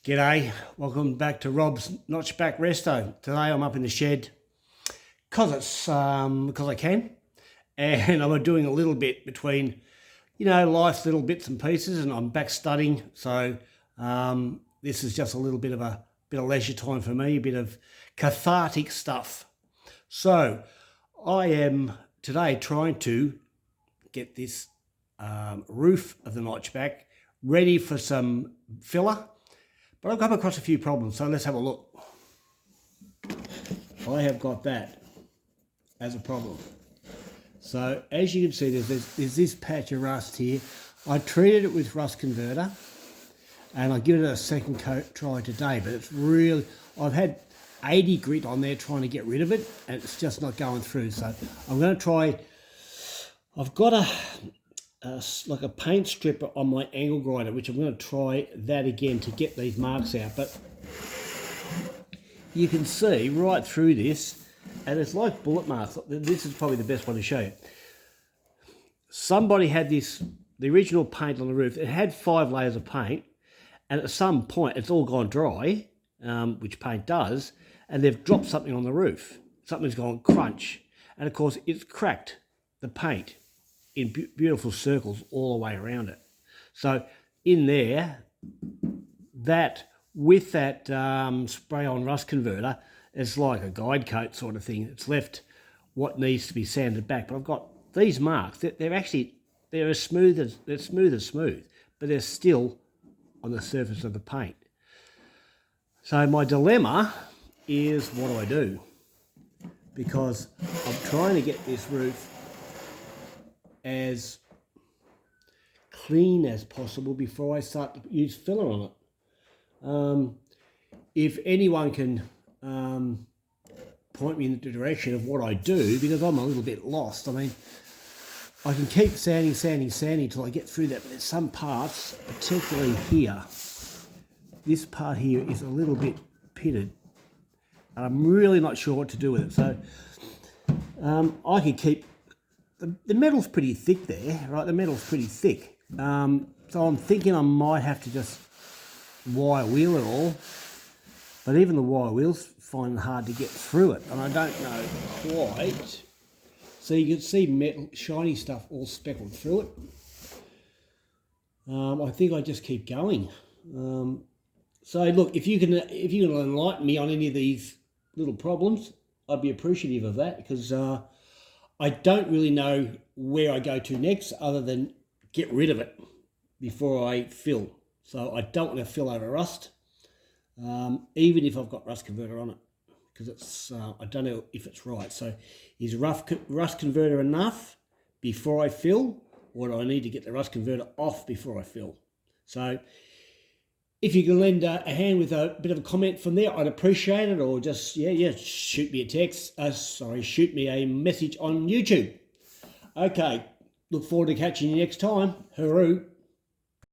G'day, welcome back to Rob's Notchback Resto. Today I'm up in the shed because I can, and I'm doing a little bit between, life's little bits and pieces, and I'm back studying. So this is just a little bit of leisure time for me, a bit of cathartic stuff. So I am today trying to get this roof of the Notchback ready for some filler. But I've come across a few problems, so let's have a look. I have got that as a problem. So as you can see, there's this patch of rust here. I treated it with rust converter, and I give it a second coat try today, but it's really, I've had 80 grit on there trying to get rid of it, and it's just not going through. So I'm going to try, I've got like a paint stripper on my angle grinder, which I'm going to try that again to get these marks out. But you can see right through this, and it's like bullet marks. This is probably the best one to show you. Somebody had the original paint on the roof. It had 5 layers of paint, and at some point it's all gone dry, which paint does, and they've dropped something on the roof. Something's gone crunch, and of course it's cracked the paint in beautiful circles all the way around it. So in there, that with that spray-on rust converter, it's like a guide coat sort of thing. It's left what needs to be sanded back. But I've got these marks. They're as smooth as smooth, but they're still on the surface of the paint. So my dilemma is, what do? Because I'm trying to get this roof as clean as possible before I start to use filler on it. If anyone can point me in the direction of what I do, because I'm a little bit lost. I mean, I can keep sanding till I get through that, but there's some parts, particularly here, this part here is a little bit pitted, and I'm really not sure what to do with it. So I could keep, the metal's pretty thick there, right? The metal's pretty thick. So I'm thinking I might have to just wire wheel it all. But even the wire wheels find it hard to get through it. And I don't know quite. So you can see metal, shiny stuff all speckled through it. I think I just keep going. So look, if you can enlighten me on any of these little problems, I'd be appreciative of that, because I don't really know where I go to next other than get rid of it before I fill. So I don't want to fill over rust, even if I've got rust converter on it, because it's I don't know if it's right. So is rust converter enough before I fill, or do I need to get the rust converter off before I fill? So if you can lend a hand with a bit of a comment from there, I'd appreciate it. Or just, shoot me a text. Shoot me a message on YouTube. Okay, look forward to catching you next time. Hooroo.